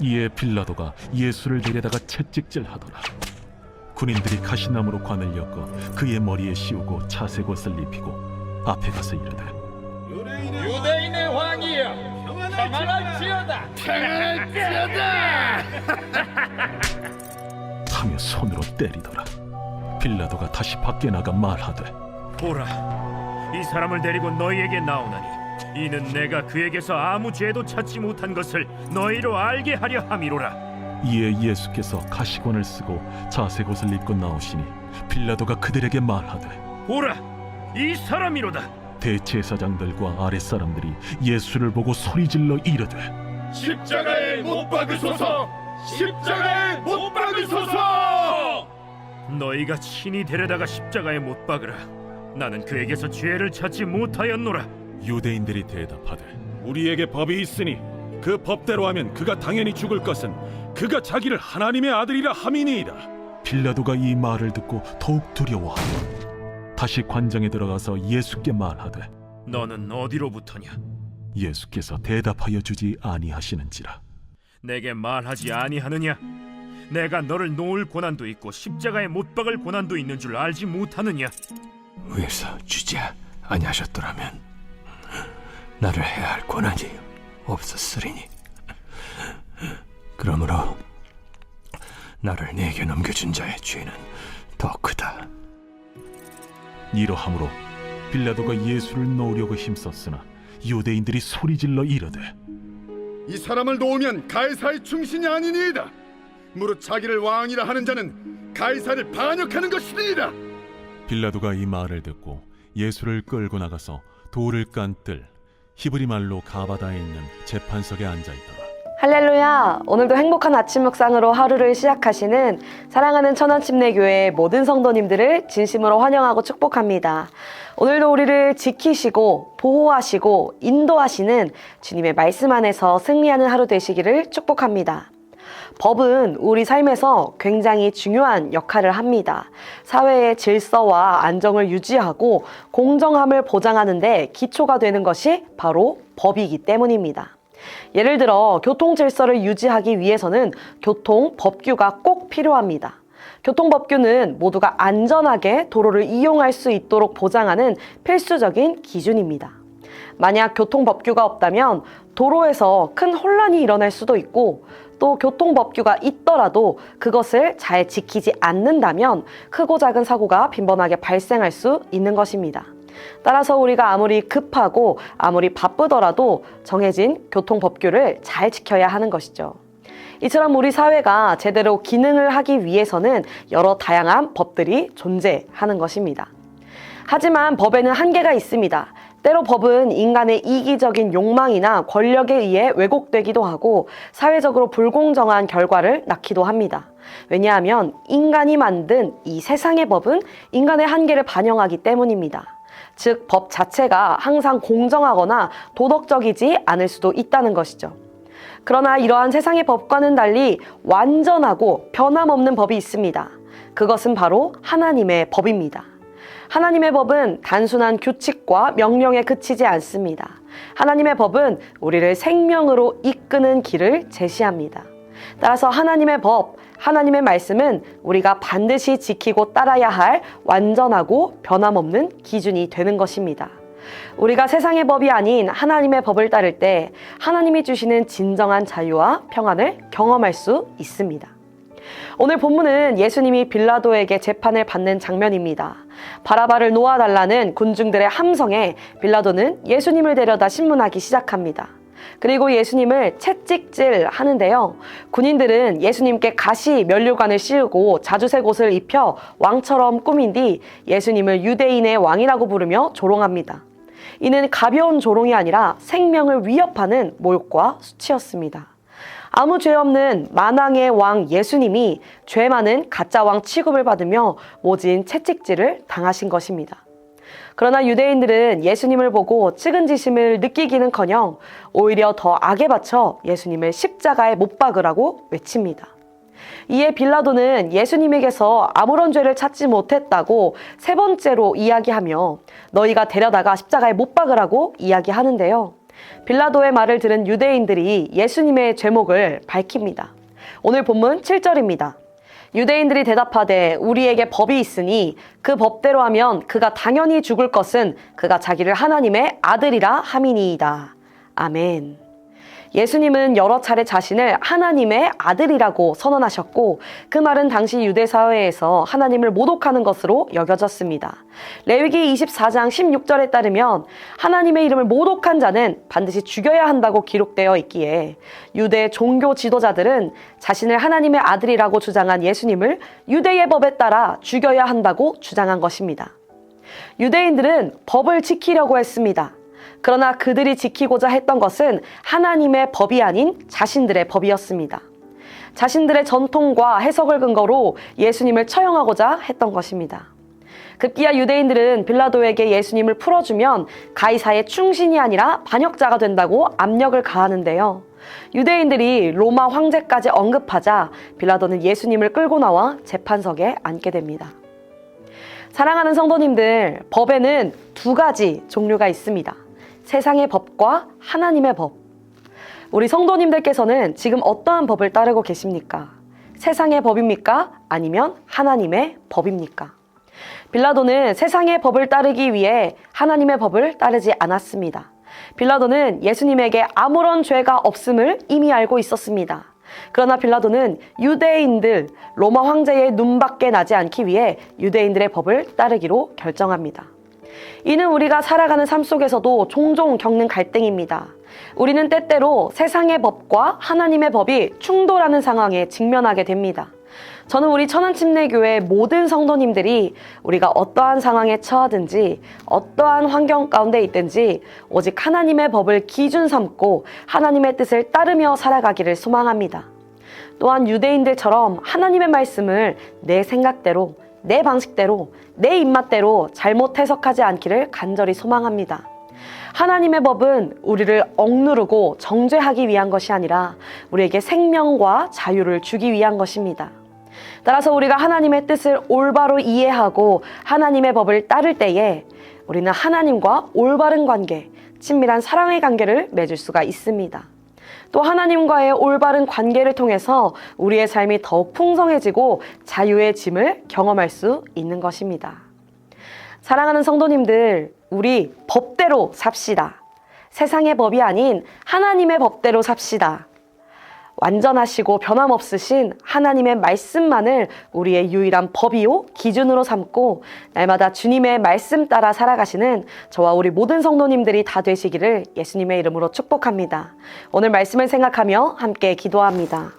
이에 빌라도가 예수를 데려다가 채찍질하더라. 군인들이 가시나무로 관을 엮어 그의 머리에 씌우고 차색옷을 입히고 앞에 가서 이르되 유대인의 왕이여, 평안할지어다. 하며 손으로 때리더라. 빌라도가 다시 밖에 나가 말하되 보라, 이 사람을 데리고 너희에게 나오나니 이는 내가 그에게서 아무 죄도 찾지 못한 것을 너희로 알게 하려 함이로라. 이에 예수께서 가시관을 쓰고 자색옷을 입고 나오시니 빌라도가 그들에게 말하되 보라, 이 사람이로다. 대제사장들과 아랫사람들이 예수를 보고 소리질러 이르되 십자가에 못 박으소서! 십자가에 못 박으소서! 너희가 친히 데려다가 십자가에 못 박으라. 나는 그에게서 죄를 찾지 못하였노라. 유대인들이 대답하되 우리에게 법이 있으니 그 법대로 하면 그가 당연히 죽을 것은 그가 자기를 하나님의 아들이라 함이니이다. 빌라도가 이 말을 듣고 더욱 두려워하고 다시 관장에 들어가서 예수께 말하되 너는 어디로부터냐? 예수께서 대답하여 주지 아니하시는지라. 내게 말하지 아니하느냐? 내가 너를 놓을 고난도 있고 십자가에 못 박을 고난도 있는 줄 알지 못하느냐? 위에서 주지 아니하셨더라면 나를 해야 할 권한이 없었으리니 그러므로 나를 네게 넘겨준 자의 죄는 더 크다. 이러함으로 빌라도가 예수를 놓으려고 힘썼으나 유대인들이 소리질러 이르되 이 사람을 놓으면 가이사의 충신이 아니니이다. 무릇 자기를 왕이라 하는 자는 가이사를 반역하는 것이니이다. 빌라도가 이 말을 듣고 예수를 끌고 나가서 돌을 깐 뜰 히브리 말로 가바다에 있는 재판석에 앉아있더라. 할렐루야! 오늘도 행복한 아침 묵상으로 하루를 시작하시는 사랑하는 천안침례교회 모든 성도님들을 진심으로 환영하고 축복합니다. 오늘도 우리를 지키시고 보호하시고 인도하시는 주님의 말씀 안에서 승리하는 하루 되시기를 축복합니다. 법은 우리 삶에서 굉장히 중요한 역할을 합니다. 사회의 질서와 안정을 유지하고 공정함을 보장하는 데 기초가 되는 것이 바로 법이기 때문입니다. 예를 들어 교통 질서를 유지하기 위해서는 교통법규가 꼭 필요합니다. 교통법규는 모두가 안전하게 도로를 이용할 수 있도록 보장하는 필수적인 기준입니다. 만약 교통법규가 없다면 도로에서 큰 혼란이 일어날 수도 있고 또 교통법규가 있더라도 그것을 잘 지키지 않는다면 크고 작은 사고가 빈번하게 발생할 수 있는 것입니다. 따라서 우리가 아무리 급하고 아무리 바쁘더라도 정해진 교통법규를 잘 지켜야 하는 것이죠. 이처럼 우리 사회가 제대로 기능을 하기 위해서는 여러 다양한 법들이 존재하는 것입니다. 하지만 법에는 한계가 있습니다. 때로 법은 인간의 이기적인 욕망이나 권력에 의해 왜곡되기도 하고 사회적으로 불공정한 결과를 낳기도 합니다. 왜냐하면 인간이 만든 이 세상의 법은 인간의 한계를 반영하기 때문입니다. 즉, 법 자체가 항상 공정하거나 도덕적이지 않을 수도 있다는 것이죠. 그러나 이러한 세상의 법과는 달리 완전하고 변함없는 법이 있습니다. 그것은 바로 하나님의 법입니다. 하나님의 법은 단순한 규칙과 명령에 그치지 않습니다. 하나님의 법은 우리를 생명으로 이끄는 길을 제시합니다. 따라서 하나님의 법, 하나님의 말씀은 우리가 반드시 지키고 따라야 할 완전하고 변함없는 기준이 되는 것입니다. 우리가 세상의 법이 아닌 하나님의 법을 따를 때 하나님이 주시는 진정한 자유와 평안을 경험할 수 있습니다. 오늘 본문은 예수님이 빌라도에게 재판을 받는 장면입니다. 바라바를 놓아달라는 군중들의 함성에 빌라도는 예수님을 데려다 신문하기 시작합니다. 그리고 예수님을 채찍질 하는데요. 군인들은 예수님께 가시 면류관을 씌우고 자주색 옷을 입혀 왕처럼 꾸민 뒤 예수님을 유대인의 왕이라고 부르며 조롱합니다. 이는 가벼운 조롱이 아니라 생명을 위협하는 모욕과 수치였습니다. 아무 죄 없는 만왕의 왕 예수님이 죄 많은 가짜 왕 취급을 받으며 모진 채찍질을 당하신 것입니다. 그러나 유대인들은 예수님을 보고 측은지심을 느끼기는커녕 오히려 더 악에 받쳐 예수님을 십자가에 못 박으라고 외칩니다. 이에 빌라도는 예수님에게서 아무런 죄를 찾지 못했다고 세 번째로 이야기하며 너희가 데려다가 십자가에 못 박으라고 이야기하는데요. 빌라도의 말을 들은 유대인들이 예수님의 죄목을 밝힙니다. 오늘 본문 7절입니다. 유대인들이 대답하되 우리에게 법이 있으니 그 법대로 하면 그가 당연히 죽을 것은 그가 자기를 하나님의 아들이라 함이니이다. 아멘. 예수님은 여러 차례 자신을 하나님의 아들이라고 선언하셨고 그 말은 당시 유대 사회에서 하나님을 모독하는 것으로 여겨졌습니다. 레위기 24장 16절에 따르면 하나님의 이름을 모독한 자는 반드시 죽여야 한다고 기록되어 있기에 유대 종교 지도자들은 자신을 하나님의 아들이라고 주장한 예수님을 유대의 법에 따라 죽여야 한다고 주장한 것입니다. 유대인들은 법을 지키려고 했습니다. 그러나 그들이 지키고자 했던 것은 하나님의 법이 아닌 자신들의 법이었습니다. 자신들의 전통과 해석을 근거로 예수님을 처형하고자 했던 것입니다. 급기야 유대인들은 빌라도에게 예수님을 풀어주면 가이사의 충신이 아니라 반역자가 된다고 압력을 가하는데요. 유대인들이 로마 황제까지 언급하자 빌라도는 예수님을 끌고 나와 재판석에 앉게 됩니다. 사랑하는 성도님들, 법에는 두 가지 종류가 있습니다. 세상의 법과 하나님의 법. 우리 성도님들께서는 지금 어떠한 법을 따르고 계십니까? 세상의 법입니까? 아니면 하나님의 법입니까? 빌라도는 세상의 법을 따르기 위해 하나님의 법을 따르지 않았습니다. 빌라도는 예수님에게 아무런 죄가 없음을 이미 알고 있었습니다. 그러나 빌라도는 유대인들, 로마 황제의 눈밖에 나지 않기 위해 유대인들의 법을 따르기로 결정합니다. 이는 우리가 살아가는 삶 속에서도 종종 겪는 갈등입니다. 우리는 때때로 세상의 법과 하나님의 법이 충돌하는 상황에 직면하게 됩니다. 저는 우리 천안침례교회 모든 성도님들이 우리가 어떠한 상황에 처하든지 어떠한 환경 가운데 있든지 오직 하나님의 법을 기준 삼고 하나님의 뜻을 따르며 살아가기를 소망합니다. 또한 유대인들처럼 하나님의 말씀을 내 생각대로, 내 방식대로, 내 입맛대로 잘못 해석하지 않기를 간절히 소망합니다. 하나님의 법은 우리를 억누르고 정죄하기 위한 것이 아니라 우리에게 생명과 자유를 주기 위한 것입니다. 따라서 우리가 하나님의 뜻을 올바로 이해하고 하나님의 법을 따를 때에 우리는 하나님과 올바른 관계, 친밀한 사랑의 관계를 맺을 수가 있습니다. 또 하나님과의 올바른 관계를 통해서 우리의 삶이 더욱 풍성해지고 자유의 짐을 경험할 수 있는 것입니다. 사랑하는 성도님들, 우리 법대로 삽시다. 세상의 법이 아닌 하나님의 법대로 삽시다. 완전하시고 변함없으신 하나님의 말씀만을 우리의 유일한 법이요 기준으로 삼고 날마다 주님의 말씀 따라 살아가시는 저와 우리 모든 성도님들이 다 되시기를 예수님의 이름으로 축복합니다. 오늘 말씀을 생각하며 함께 기도합니다.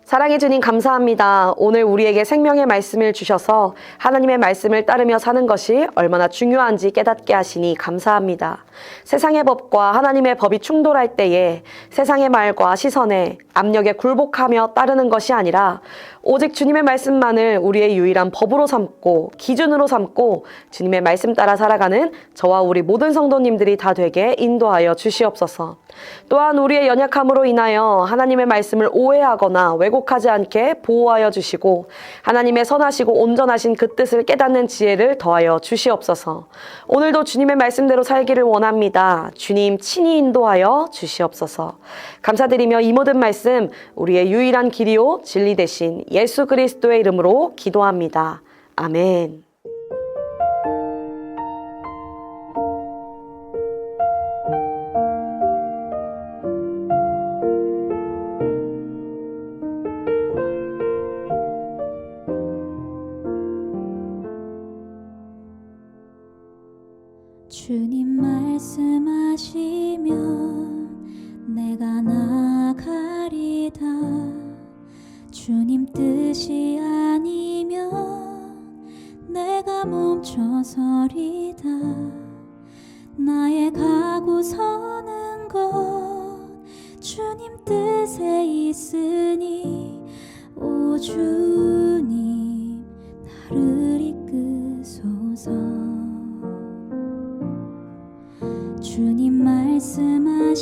사랑해 주님 감사합니다. 오늘 우리에게 생명의 말씀을 주셔서 하나님의 말씀을 따르며 사는 것이 얼마나 중요한지 깨닫게 하시니 감사합니다. 세상의 법과 하나님의 법이 충돌할 때에 세상의 말과 시선에 압력에 굴복하며 따르는 것이 아니라 오직 주님의 말씀만을 우리의 유일한 법으로 삼고 기준으로 삼고 주님의 말씀 따라 살아가는 저와 우리 모든 성도님들이 다 되게 인도하여 주시옵소서. 또한 우리의 연약함으로 인하여 하나님의 말씀을 오해하거나 왜곡하지 않게 보호하여 주시고 하나님의 선하시고 온전하신 그 뜻을 깨닫는 지혜를 더하여 주시옵소서. 오늘도 주님의 말씀대로 살기를 원합니다. 주님 친히 인도하여 주시옵소서. 감사드리며 이 모든 말씀 우리의 유일한 길이요 진리 되신 예수 그리스도의 이름으로 기도합니다. 아멘. 주님 말씀하시면 내가 나가리다. 주님 뜻이 아니면 내가 멈춰서리다. 나의 가고 서는 것 주님 뜻에 있으니 오 주님 나를 이끄소서. 주님 말씀하시면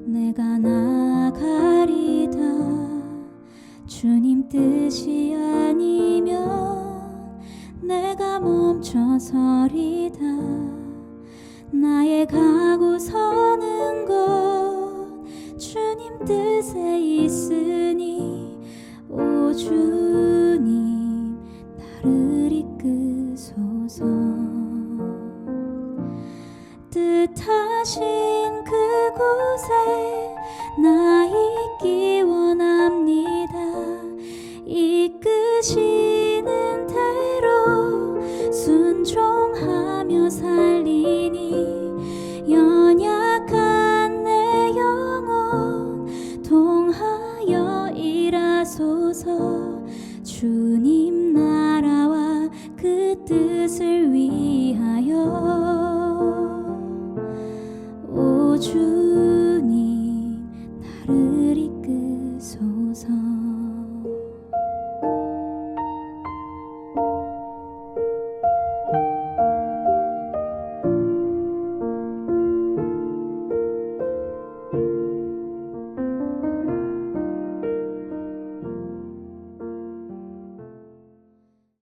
내가 나가리다. 주님 뜻이 아니면 내가 멈춰서리다. 나의 가고 서는 곳 주님 뜻에 있으니 오 주님 나를 이끄소서. 뜻하신 그곳에 나 있기 원합니다. 이끄시는 대로 순종하며 살리니 연약한 내 영혼 통하여 일하소서. 주님 나라와 그 뜻을 위하여 오 주